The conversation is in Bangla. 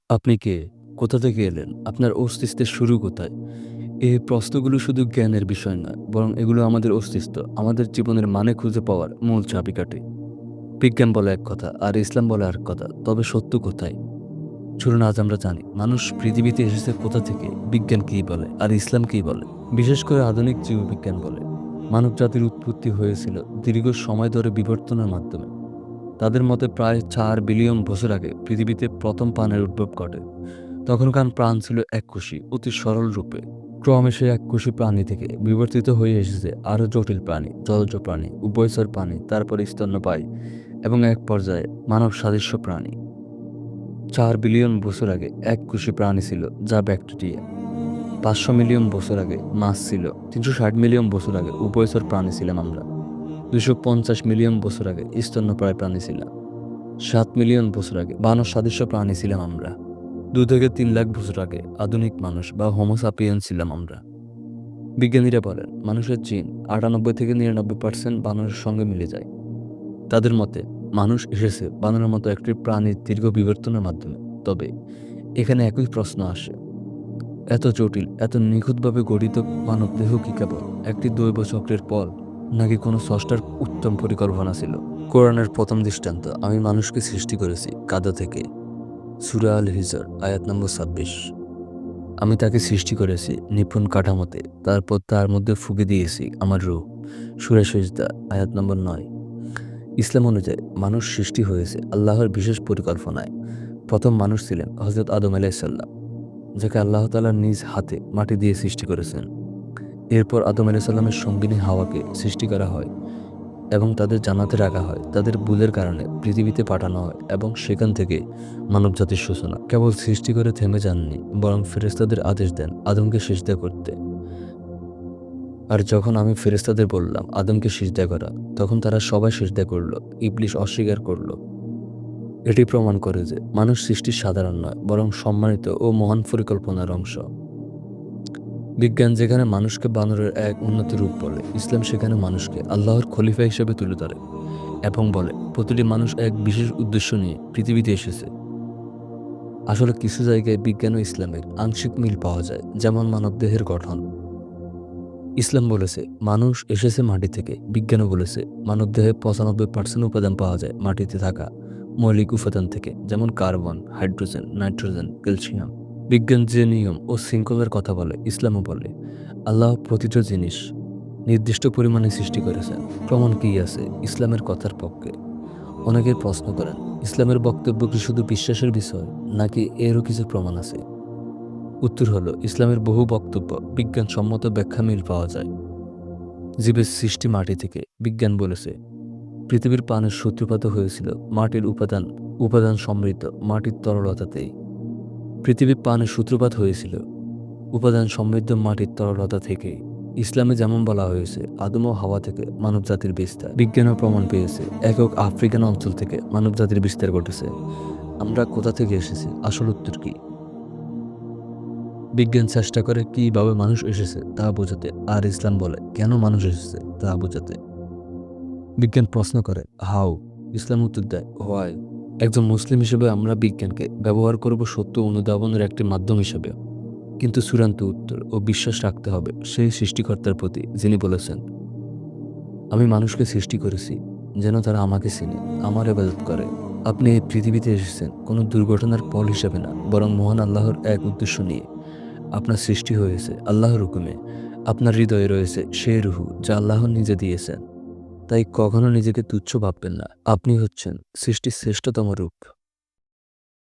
আপনি কে? কোথা থেকে এলেন? আপনার অস্তিত্বের শুরু কোথায়? এই প্রশ্নগুলো শুধু জ্ঞানের বিষয় নয়, বরং এগুলো আমাদের অস্তিত্ব, আমাদের জীবনের মানে খুঁজে পাওয়ার মূল চাবিকাঠি। বিজ্ঞান বলে এক কথা, আর ইসলাম বলে আরেক কথা। তবে সত্য কোথায়? চলুন আজ আমরা জানি, মানুষ পৃথিবীতে এসেছে কোথা থেকে, বিজ্ঞান কী বলে, আর ইসলাম কী বলে। বিশেষ করে আধুনিক জীববিজ্ঞান বলে, মানব জাতির উৎপত্তি হয়েছিল দীর্ঘ সময় ধরে বিবর্তনের মাধ্যমে। তাদের মতে প্রায় 4 বিলিয়ন বছর আগে পৃথিবীতে প্রথম প্রাণের উদ্ভব ঘটে। তখনকার প্রাণ ছিল এককোষী, অতি সরল রূপে। ক্রমে সে এককোষী প্রাণী থেকে বিবর্তিত হয়ে এসেছে আরও জটিল প্রাণী, জলজ প্রাণী, উভয়চর প্রাণী, তারপর স্তন্যপায়ী এবং এক পর্যায়ে মানব সাদৃশ্য প্রাণী। 4 বিলিয়ন বছর আগে এককোষী প্রাণী ছিল, যা ব্যাকটেরিয়া। 500 মিলিয়ন বছর আগে মাছ ছিল। 360 মিলিয়ন বছর আগে উভয়চর প্রাণী ছিলাম আমরা। 250 মিলিয়ন বছর আগে স্তন্যপায়ী প্রাণী ছিলাম। 7 মিলিয়ন বছর আগে বানর সাদৃশ্য প্রাণী ছিলাম আমরা। 2 থেকে 3 লাখ বছর আগে আধুনিক মানুষ বা হোমো সাপিয়েন্স ছিলাম আমরা। বিজ্ঞানীরা বলেন, মানুষের জিন 98 থেকে 99% বানরের সঙ্গে মিলে যায়। তাদের মতে মানুষ এসেছে বানরের মতো একটি প্রাণীর দীর্ঘ বিবর্তনের মাধ্যমে। তবে এখানে একই প্রশ্ন আসে, এত জটিল, এত নিখুঁতভাবে গঠিত মানবদেহ কি কেবল একটি দৈব চক্রের ফল, নাকি কোনো স্রষ্টার উত্তম পরিকল্পনা ছিল? কোরআনের প্রথম দৃষ্টান্ত, আমি মানুষকে সৃষ্টি করেছি কাদা থেকে। সূরা আল হিজর আয়াত নম্বর 26। আমি তাকে সৃষ্টি করেছি নিপুণ কাঠামোতে, তারপর তার মধ্যে ফুঁকে দিয়েছি আমার রূহ। সূরা সিজদা আয়াত নম্বর 9। ইসলাম অনুযায়ী মানুষ সৃষ্টি হয়েছে আল্লাহর বিশেষ পরিকল্পনায়। প্রথম মানুষ ছিলেন হযরত আদম আলাইহিসসালাম, যাকে আল্লাহ তাআলা নিজ হাতে মাটি দিয়ে সৃষ্টি করেছেন। এরপর আদম আলাইহিসসালামের সঙ্গিনী হাওয়াকে সৃষ্টি করা হয় এবং তাদের জান্নাতে রাখা হয়। তাদের ভুলের কারণে পৃথিবীতে পাঠানো হয় এবং সেখান থেকে মানবজাতির সূচনা। কেবল সৃষ্টি করে থেমে যাননি, বরং ফেরেশতাদের আদেশ দেন আদমকে সিজদা করতে। আর যখন আমি ফেরেশতাদের বললাম আদমকে সিজদা করা, তখন তারা সবাই সিজদা করল, ইবলিস অস্বীকার করল। এটি প্রমাণ করে যে মানুষ সৃষ্টি সাধারণ নয়, বরং সম্মানিত ও মহান পরিকল্পনার অংশ। বিজ্ঞান যেখানে মানুষকে বানরের এক উন্নত রূপ বলে, ইসলাম সেখানে মানুষকে আল্লাহর খলিফা হিসেবে তুলে ধরে এবং বলে প্রতিটি মানুষ এক বিশেষ উদ্দেশ্য নিয়ে পৃথিবীতে এসেছে। আসলে কিছু জায়গায় বিজ্ঞান ও ইসলামের আংশিক মিল পাওয়া যায়, যেমন মানবদেহের গঠন। ইসলাম বলেছে মানুষ এসেছে মাটি থেকে, বিজ্ঞানও বলেছে মানবদেহে 95% উপাদান পাওয়া যায় মাটিতে থাকা মৌলিক উপাদান থেকে, যেমন কার্বন, হাইড্রোজেন, নাইট্রোজেন, ক্যালসিয়াম। বিজ্ঞান যে নিয়ম ও শৃঙ্খলার কথা বলে, ইসলামও বলে আল্লাহ প্রতিটা জিনিস নির্দিষ্ট পরিমাণে সৃষ্টি করেছেন। প্রমাণ কি আছে ইসলামের কথার পক্ষে? অনেকেই প্রশ্ন করেন, ইসলামের বক্তব্য কি শুধু বিশ্বাসের বিষয়, নাকি এরও কিছু প্রমাণ আছে? উত্তর হলো, ইসলামের বহু বক্তব্য বিজ্ঞানসম্মত ব্যাখ্যা মিল পাওয়া যায়। জীবের সৃষ্টি মাটি থেকে, বিজ্ঞান বলেছে পৃথিবীর প্রাণের সূত্রপাত হয়েছিল মাটির উপাদান উপাদান সমৃদ্ধ মাটির তরলতাতেই। পৃথিবীর প্রাণের সূত্রপাত হয়েছিল উপাদান সমৃদ্ধ মাটির তরলতা থেকে। ইসলামে যেমন বলা হয়েছে আদম ও হাওয়া থেকে মানব জাতির বিস্তার, বিজ্ঞানও প্রমাণ পেয়েছে একক আফ্রিকান অঞ্চল থেকে মানব জাতির বিস্তার ঘটেছে। আমরা কোথা থেকে এসেছি, আসল উত্তর কি? বিজ্ঞান চেষ্টা করে কিভাবে মানুষ এসেছে তা বোঝাতে, আর ইসলাম বলে কেন মানুষ এসেছে তা বোঝাতে। বিজ্ঞান প্রশ্ন করে হাউ, ইসলাম উত্তর দেয় হোয়াই। একজন মুসলিম হিসেবে আমরা বিজ্ঞানকে ব্যবহার করব সত্য অনুধাবনের একটি মাধ্যম হিসেবে, কিন্তু চূড়ান্ত উত্তর ও বিশ্বাস রাখতে হবে সেই সৃষ্টিকর্তার প্রতি, যিনি বলেছেন আমি মানুষকে সৃষ্টি করেছি যেন তারা আমাকে চিনে, আমার ইবাদত করে। আপনি এই পৃথিবীতে এসেছেন কোনো দুর্ঘটনার ফল হিসেবে না, বরং মহান আল্লাহর এক উদ্দেশ্য নিয়ে। আপনার সৃষ্টি হয়েছে আল্লাহর হুকুমে। আপনার হৃদয়ে রয়েছে সেই রুহু যা আল্লাহ নিজে দিয়েছেন। তাই কখনো নিজেকে তুচ্ছ ভাববেন না। আপনি হচ্ছেন সৃষ্টির শ্রেষ্ঠতম রূপ।